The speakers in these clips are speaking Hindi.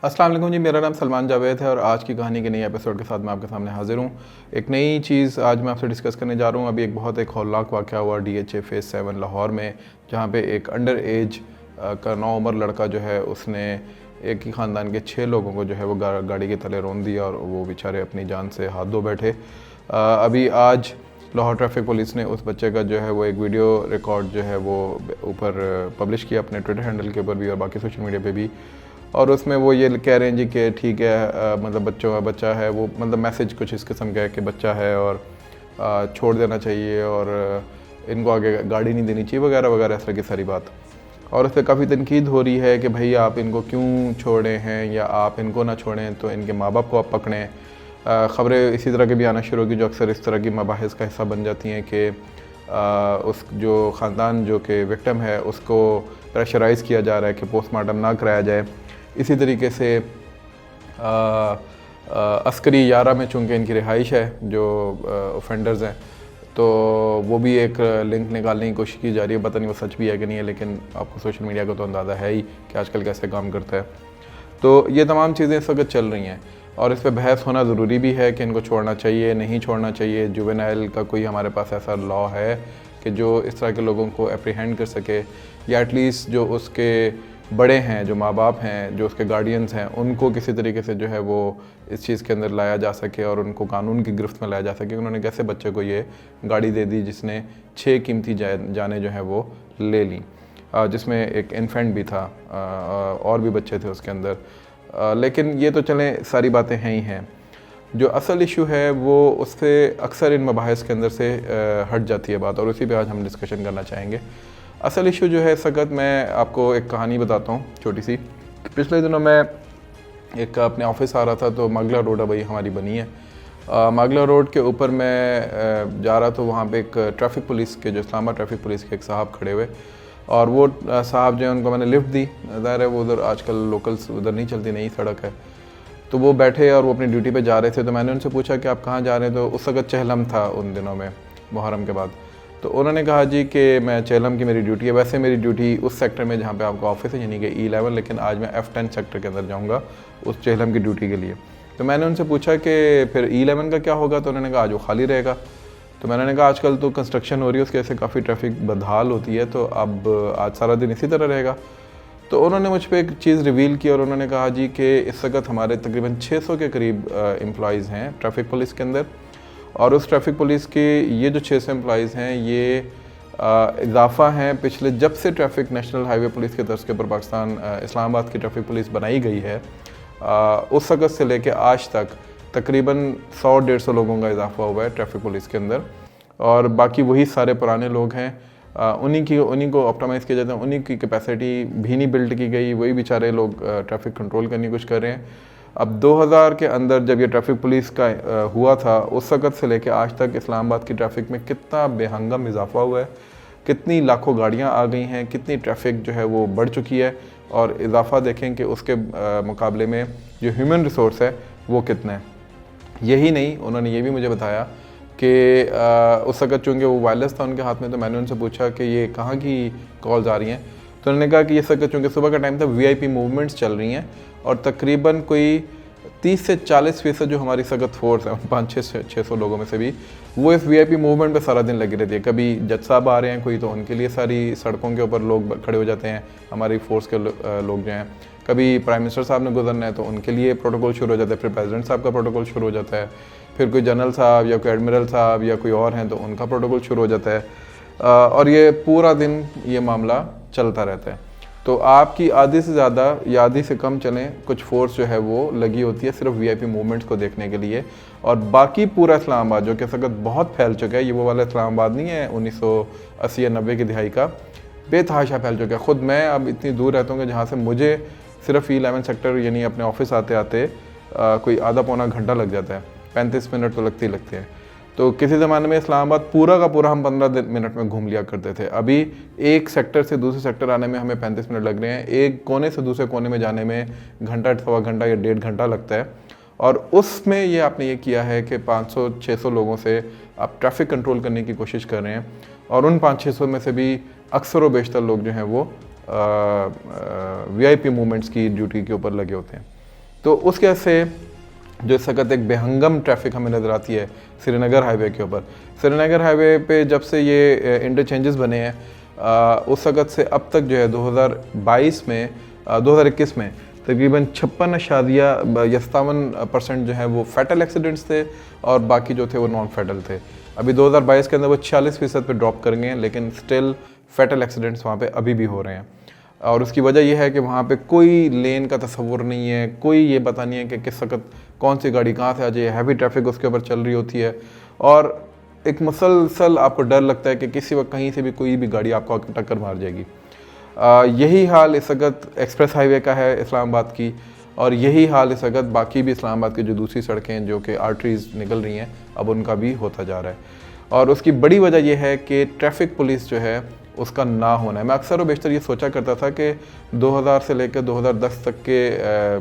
अस्सलाम वालेकुम जी, मेरा नाम सलमान जावेद है और आज की कहानी के नई एपिसोड के साथ मैं आपके सामने हाजिर हूँ। एक नई चीज़ आज मैं आपसे डिस्कस करने जा रहा हूँ। अभी एक बहुत एक हौलनाक वाक़या हुआ DHA फेज़ 7 लाहौर में, जहाँ पे एक अंडर एज का नौउम्र लड़का जो है उसने एक ही ख़ानदान के 6 लोगों को जो है वो गाड़ी के तले रौंद दिया और वो बेचारे अपनी जान से हाथ धो बैठे। अभी आज लाहौर ट्रैफिक पुलिस ने उस बच्चे का जो है वो एक वीडियो रिकॉर्ड जो है वो ऊपर पब्लिश किया अपने ट्विटर हैंडल के ऊपर भी और बाकी सोशल मीडिया पे भी। और उसमें वो ये कह रहे हैं जी कि ठीक है, मतलब बच्चा है वो, मतलब मैसेज कुछ इस किस्म का है कि बच्चा है और छोड़ देना चाहिए और इनको आगे गाड़ी नहीं देनी चाहिए वगैरह वगैरह, इस तरह की सारी बात। और उस पर काफ़ी तनकीद हो रही है कि भाई आप इनको क्यों छोड़े हैं या आप इनको ना छोड़ें तो इनके माँ बाप को आप पकड़ें। ख़बरें इसी तरह की भी आना शुरू होगी जो अक्सर इस तरह की मबाहिस का हिस्सा बन जाती हैं कि उस जो ख़ानदान जो कि विक्टिम है उसको प्रेशराइज़ किया जा रहा है कि पोस्टमार्टम ना कराया जाए। इसी तरीके से अस्करी 11 में चूँकि इनकी रिहाइश है जो ऑफेंडर्स हैं, तो वो भी एक लिंक निकालने की कोशिश की जा रही है। पता नहीं वो सच भी है कि नहीं है, लेकिन आपको सोशल मीडिया का तो अंदाज़ा है ही कि आजकल कैसे काम करता है। तो ये तमाम चीज़ें इस वक्त चल रही हैं और इस पर बहस होना ज़रूरी भी है कि इनको छोड़ना चाहिए नहीं छोड़ना चाहिए। जुवेनाइल का कोई हमारे पास ऐसा लॉ है कि जो इस तरह के लोगों को एप्रीहेंड कर सके, या एटलीस्ट जो उसके बड़े हैं, जो माँ बाप हैं, जो उसके गार्डियंस हैं, उनको किसी तरीके से जो है वो इस चीज़ के अंदर लाया जा सके और उनको कानून की गिरफ्त में लाया जा सके। उन्होंने कैसे बच्चे को ये गाड़ी दे दी जिसने 6 कीमती जानें जो हैं वो ले लीं, जिसमें एक इन्फेंट भी था और भी बच्चे थे उसके अंदर। लेकिन ये तो चलें, सारी बातें हैं ही हैं। जो असल इशू है वो उससे अक्सर इन मबाहिस के अंदर से हट जाती है बात, और उसी पे आज हम डिस्कशन करना चाहेंगे। असल इशू जो है, इस वक्त मैं आपको एक कहानी बताता हूँ छोटी सी। पिछले दिनों मैं एक अपने ऑफिस आ रहा था, तो मागला रोड अभी हमारी बनी है। मागला रोड के ऊपर मैं जा रहा, तो वहाँ पे एक ट्रैफिक पुलिस के, जो इस्लामाबाद ट्रैफिक पुलिस के एक साहब खड़े हुए, और वो साहब जो है उनको मैंने लिफ्ट दी। ज़ाहिर है वो उधर आजकल लोकल्स उधर नहीं चलती, नई सड़क है, तो वो बैठे और वो अपनी ड्यूटी पे जा रहे थे। तो मैंने उनसे पूछा कि आप कहाँ जा रहे हैं, तो उस वक्त चहलम था उन दिनों में, मुहर्रम के बाद। तो उन्होंने कहा जी कि मैं चहलम की मेरी ड्यूटी है। वैसे मेरी ड्यूटी उस सेक्टर में जहाँ पे आपका ऑफिस है, यानी कि E11, लेकिन आज मैं F10 सेक्टर के अंदर जाऊँगा उस चहलम की ड्यूटी के लिए। तो मैंने उनसे पूछा कि फिर E11 का क्या होगा, तो उन्होंने कहा आज वो खाली रहेगा। तो मैंने कहा आजकल तो कंस्ट्रक्शन हो रही है, उसकी वजह से काफ़ी ट्रैफिक बदहाल होती है, तो अब आज सारा दिन इसी तरह रहेगा। तो उन्होंने मुझ पर एक चीज़ रिवील की और उन्होंने कहा जी कि इस वक्त हमारे तकरीबन 600 के करीब एम्प्लॉइज़ हैं ट्रैफिक पुलिस के अंदर, और उस ट्रैफिक पुलिस के ये जो 600 एम्प्लॉइज़ हैं ये इजाफा हैं पिछले, जब से ट्रैफिक नेशनल हाईवे पुलिस के तर्ज के ऊपर पाकिस्तान इस्लामाबाद की ट्रैफिक पुलिस बनाई गई है, उस वक्त से लेके आज तक तकरीबन 100-150 लोगों का इजाफा हुआ है ट्रैफिक पुलिस के अंदर। और बाकी वही सारे पुराने लोग हैं, उन्हीं को ऑप्टिमाइज़ किया जाता है, उन्हीं की कैपेसिटी भी नहीं बिल्ड की गई, वही बेचारे लोग ट्रैफिक कंट्रोल करने की कोशिश कर रहे हैं। अब 2000 के अंदर जब ये ट्रैफिक पुलिस का हुआ था, उस वक़्त से लेकर आज तक इस्लामाबाद की ट्रैफिक में कितना बेहंगम इजाफा हुआ है, कितनी लाखों गाड़ियाँ आ गई हैं, कितनी ट्रैफिक जो है वो बढ़ चुकी है, और इजाफा देखें कि उसके मुकाबले में जो ह्यूमन रिसोर्स है वो कितना है। यही नहीं, उन्होंने ये भी मुझे बताया कि उस वक़्त चूँकि वो वायरलेस था उनके हाथ में, तो मैंने उनसे पूछा कि ये कहाँ की कॉल्स आ रही हैं, तो उन्होंने कहा कि इस वक्त चूँकि सुबह का टाइम था, VIP मूवमेंट्स चल रही हैं, और तकरीबन कोई 30 से 40% जो हमारी सगत फोर्स है, 500-600 लोगों में से भी, वो इस VIP मूवमेंट पे सारा दिन लगी रहती है। कभी जज साहब आ रहे हैं कोई, तो उनके लिए सारी सड़कों के ऊपर लोग खड़े हो जाते हैं, हमारी फोर्स के लोग जो हैं। कभी प्राइम मिनिस्टर साहब ने गुजरना है तो उनके लिए प्रोटोकॉल शुरू हो जाता है, फिर प्रेसिडेंट साहब का प्रोटोकॉल शुरू हो जाता है, फिर कोई जनरल साहब या कोई एडमिरल साहब या कोई और हैं तो उनका प्रोटोकॉल शुरू हो जाता है, और ये पूरा दिन ये मामला चलता रहता है। तो आपकी आधी से ज़्यादा या आधी से कम चलें, कुछ फोर्स जो है वो लगी होती है सिर्फ VIP मूवमेंट्स को देखने के लिए, और बाकी पूरा इस्लामाबाद जो कि इस वक्त बहुत फैल चुका है, ये वो वाला इस्लामाबाद नहीं है 1980 या 90 की दिहाई का, बेतहाशा फैल चुका है। ख़ुद मैं अब इतनी दूर रहता हूँ कि जहाँ से मुझे सिर्फ E11 सेक्टर यानी अपने ऑफिस आते आते कोई आधा पौना घंटा लग जाता है, 35 मिनट तो लगते ही लगते हैं। तो किसी ज़माने में इस्लामाबाद पूरा का पूरा हम 15 मिनट में घूम लिया करते थे। अभी एक सेक्टर से दूसरे सेक्टर आने में हमें 35 मिनट लग रहे हैं, एक कोने से दूसरे कोने में जाने में घंटा, सवा घंटा या 1.5 घंटा लगता है। और उसमें ये आपने ये किया है कि 500-600 लोगों से आप ट्रैफिक कंट्रोल करने की कोशिश कर रहे हैं, और उन 500-600 में से भी अक्सर व बेशतर लोग जो हैं वो VIP मूवमेंट्स की ड्यूटी के ऊपर लगे होते हैं। तो उसके वजह से जो इस वक्त एक बेहंगम ट्रैफिक हमें नज़र आती है श्रीनगर हाईवे के ऊपर। श्रीनगर हाईवे पे जब से ये इंटरचेंजेस बने हैं उस वक्त से अब तक जो है 2022 में 2021 में तकरीबन 56% जो है वो फैटल एक्सीडेंट्स थे और बाकी जो थे वो नॉन फैटल थे। अभी 2022 के अंदर वो 46% पे ड्रॉप कर गए हैं, लेकिन स्टिल फैटल एक्सीडेंट्स वहाँ पे अभी भी हो रहे हैं। और उसकी वजह यह है कि वहाँ पे कोई लेन का तस्वुर नहीं है, कोई ये पता नहीं है कि किस वक्त कौन सी गाड़ी कहाँ से आ जाए, हैवी ट्रैफिक उसके ऊपर चल रही होती है और एक मुसलसल आपको डर लगता है कि किसी वक्त कहीं से भी कोई भी गाड़ी आपको टक्कर मार जाएगी। यही हाल इस वक्त एक्सप्रेस हाईवे का है इस्लामाबाद की, और यही हाल इस वक्त बाकी भी इस्लामाबाद की जो दूसरी सड़कें जो कि आर्टरीज निकल रही हैं अब उनका भी होता जा रहा है। और उसकी बड़ी वजह यह है कि ट्रैफिक पुलिस जो है उसका ना होना है। मैं अक्सर और बेशतर ये सोचा करता था कि 2000 से लेकर 2010 तक के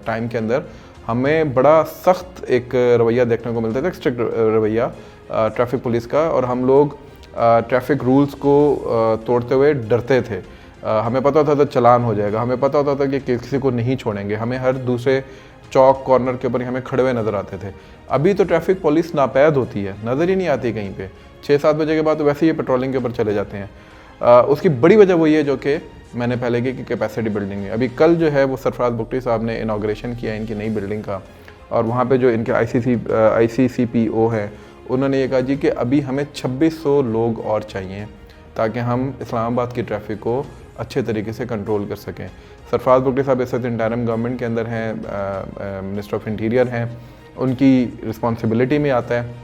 टाइम के अंदर हमें बड़ा सख्त एक रवैया देखने को मिलता था, स्ट्रिक्ट रवैया ट्रैफिक पुलिस का, और हम लोग ट्रैफिक रूल्स को तोड़ते हुए डरते थे। हमें पता होता था चलान हो जाएगा, हमें पता होता था कि किसी को नहीं छोड़ेंगे, हमें हर दूसरे चौक कॉर्नर के ऊपर हमें खड़े हुए नज़र आते थे। अभी तो ट्रैफिक पुलिस नापैद होती है, नज़र ही नहीं आती कहीं पे। 6-7 बजे के बाद तो वैसे ही पेट्रोलिंग के ऊपर चले जाते हैं। उसकी बड़ी वजह वही है जो कि मैंने पहले की कि कैपेसिटी बिल्डिंग है। अभी कल जो है वो सरफराज बुगटी साहब ने इनाग्रेशन किया इनकी नई बिल्डिंग का, और वहाँ पे जो इनके ICCPO हैं उन्होंने ये कहा जी कि अभी हमें 2600 लोग और चाहिए ताकि हम इस्लामाबाद की ट्रैफिक को अच्छे तरीके से कंट्रोल कर सकें। सरफराज बुगटी साहब इस वक्त इंटरिम गवर्नमेंट के अंदर हैं, मिनिस्टर ऑफ इंटीरियर हैं, उनकी रिस्पॉन्सिबिलिटी में आता है।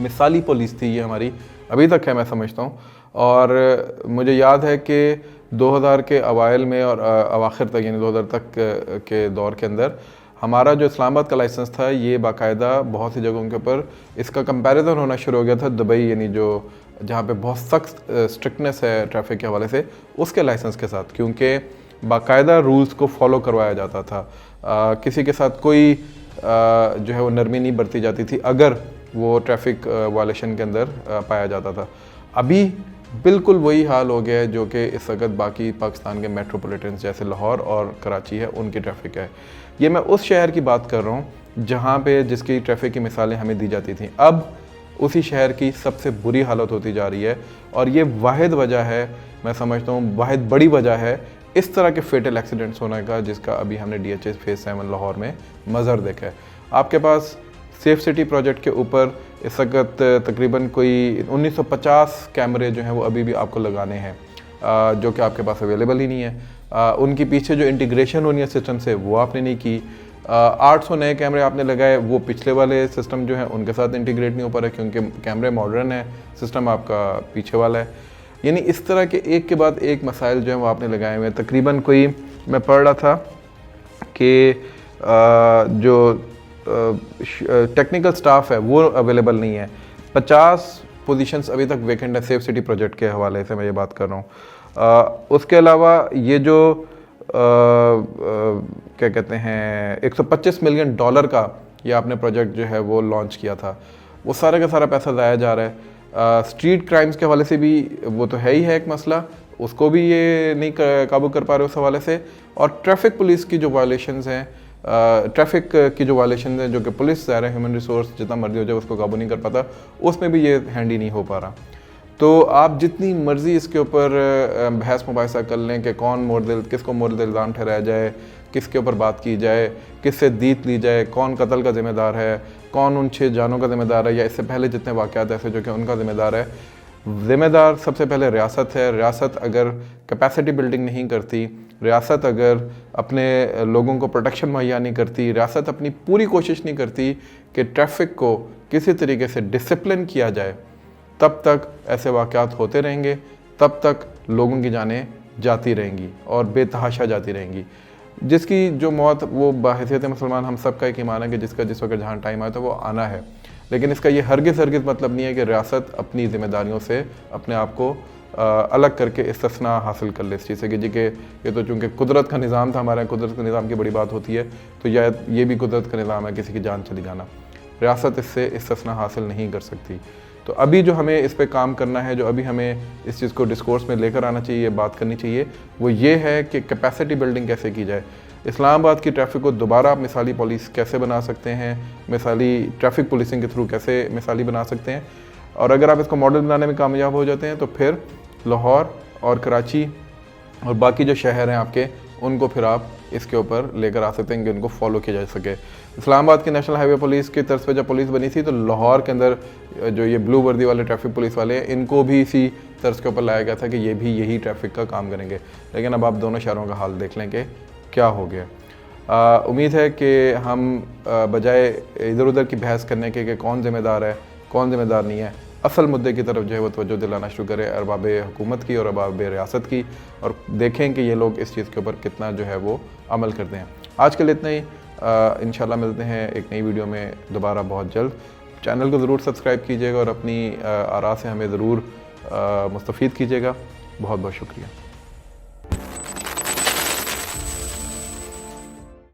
मिसाली पुलिस थी ये हमारी, अभी तक है मैं समझता हूँ। और मुझे याद है कि 2000 के अवाइल में और अवाखिर तक यानी 2000 तक के दौर के अंदर हमारा जो इस्लामाबाद का लाइसेंस था ये बाकायदा बहुत सी जगहों के ऊपर इसका कंपैरिजन होना शुरू हो गया था दुबई, यानी जो जहाँ पे बहुत सख्त स्ट्रिक्टनेस है ट्रैफिक के हवाले से, उसके लाइसेंस के साथ, क्योंकि बाकायदा रूल्स को फॉलो करवाया जाता था। किसी के साथ कोई जो है वो नरमी नहीं बरती जाती थी अगर वो ट्रैफिक वायलेशन के अंदर पाया जाता था। अभी बिल्कुल वही हाल हो गया है जो कि इस वक्त बाकी पाकिस्तान के मेट्रोपॉलिटन्स जैसे लाहौर और कराची है उनकी ट्रैफिक है। ये मैं उस शहर की बात कर रहा हूँ जहाँ पे जिसकी ट्रैफिक की मिसालें हमें दी जाती थी, अब उसी शहर की सबसे बुरी हालत होती जा रही है। और ये वाहिद वजह है, मैं समझता हूँ वाहिद बड़ी वजह है इस तरह के फेटल एक्सीडेंट्स होने का, जिसका अभी हमने DHS फेज़ 7 लाहौर में मज़र देखा है। आपके पास सेफ सिटी प्रोजेक्ट के ऊपर इस वक्त तकरीबन कोई 1950 कैमरे जो हैं वो अभी भी आपको लगाने हैं, जो कि आपके पास अवेलेबल ही नहीं है। उनके पीछे जो इंटीग्रेशन होनी है सिस्टम से वो आपने नहीं की। 800 नए कैमरे आपने लगाए, वो पिछले वाले सिस्टम जो है उनके साथ इंटीग्रेट नहीं हो पा रहे क्योंकि कैमरे मॉडर्न है, सिस्टम आपका पीछे वाला है। यानी इस तरह के एक के बाद एक मसाइल जो हैं वो आपने लगाए हुए हैं। तकरीबन कोई मैं पढ़ रहा था कि जो टेक्निकल स्टाफ है वो अवेलेबल नहीं है। 50 पोजीशंस अभी तक वेकेंट है सेफ सिटी प्रोजेक्ट के हवाले से मैं ये बात कर रहा हूँ। उसके अलावा ये जो क्या कहते हैं $125 मिलियन का ये आपने प्रोजेक्ट जो है वो लॉन्च किया था, वो सारा का सारा पैसा ज़ाया जा रहा है। स्ट्रीट क्राइम्स के हवाले से भी वो तो है ही है एक मसला, उसको भी ये नहीं काबू कर पा रहे उस हवाले से। और ट्रैफिक पुलिस की जो वायलेशंस हैं, ट्रैफिक की जो वायलेशन है जो कि पुलिस ज़ाहिर है ह्यूमन रिसोर्स जितना मर्जी हो जाए उसको काबू नहीं कर पाता, उसमें भी ये हैंडी नहीं हो पा रहा। तो आप जितनी मर्ज़ी इसके ऊपर बहस मुबाहिसा कर लें कि कौन मोर्दिल किसको मोर्दिल इल्ज़ाम ठहराया जाए, किसके ऊपर बात की जाए, किससे दीत ली जाए, कौन कत्ल का ज़िम्मेदार है, कौन उन 6 जानों का ज़िम्मेदार है, या इससे पहले जितने वाक़यात ऐसे जो कि उनका ज़िम्मेदार है। ज़िम्मेदार सबसे पहले रियासत है। रियासत अगर कैपेसिटी बिल्डिंग नहीं करती, रियासत अगर अपने लोगों को प्रोटेक्शन मुहैया नहीं करती, रियासत अपनी पूरी कोशिश नहीं करती कि ट्रैफिक को किसी तरीके से डिसिप्लिन किया जाए, तब तक ऐसे वाक़यात होते रहेंगे, तब तक लोगों की जानें जाती रहेंगी और बेतहाशा जाती रहेंगी। जिसकी जो मौत वो बाहैसियत मुसलमान हम सब का एक ईमान है कि जिसका जिस वक्त जहाँ टाइम आया तो वो आना है, लेकिन इसका ये हरगिज़ मतलब नहीं है कि रियासत अपनी ज़िम्मेदारियों से अपने आप को अलग करके इस्तिस्ना हासिल कर ले इस चीज़ से कि जी के ये तो चूँकि कुदरत का निज़ाम था हमारे, कुदरत के निज़ाम की बड़ी बात होती है, तो ये भी कुदरत का निज़ाम है किसी की जान चली जाना। रियासत इससे इस्तिस्ना हासिल नहीं कर सकती। तो अभी जो हमें इस पे काम करना है, जो अभी हमें इस चीज़ को डिस्कोर्स में लेकर आना चाहिए, बात करनी चाहिए, वो ये है कि कैपेसिटी बिल्डिंग कैसे की जाए। इस्लामाबाद की ट्रैफ़िक को दोबारा आप मिसाली पुलिस कैसे बना सकते हैं, मिसाली ट्रैफ़िक पुलिसिंग के थ्रू कैसे मिसाली बना सकते हैं, और अगर आप इसको मॉडल बनाने में कामयाब हो जाते हैं तो फिर लाहौर और कराची और बाकी जो शहर हैं आपके, उनको फिर आप इसके ऊपर लेकर आ सकते हैं कि उनको फॉलो किया जा सके। इस्लामाबाद की नेशनल हाईवे पुलिस की तरफ से जब पुलिस बनी थी तो लाहौर के अंदर जो ये ब्लू वर्दी वाले ट्रैफिक पुलिस वाले हैं, इनको भी इसी तर्ज के ऊपर लाया गया था कि ये भी यही ट्रैफिक का काम करेंगे। लेकिन अब आप दोनों शहरों का हाल देख लें कि क्या हो गया। उम्मीद है कि हम बजाय इधर उधर की बहस करने के कि कौन ज़िम्मेदार है कौन ज़िम्मेदार नहीं है, असल मुद्दे की तरफ जो है वो तवज्जो दिलाना शुरू करें अरबाब हुकूमत की और अरबाब रियासत की, और देखें कि ये लोग इस चीज़ के ऊपर कितना जो है वो अमल करते हैं। आज के लिए इतना ही। इंशाल्लाह मिलते हैं एक नई वीडियो में दोबारा बहुत जल्द। चैनल को ज़रूर सब्सक्राइब कीजिएगा और अपनी आरा से हमें ज़रूर मुस्तफ़ीद कीजिएगा। बहुत बहुत शुक्रिया।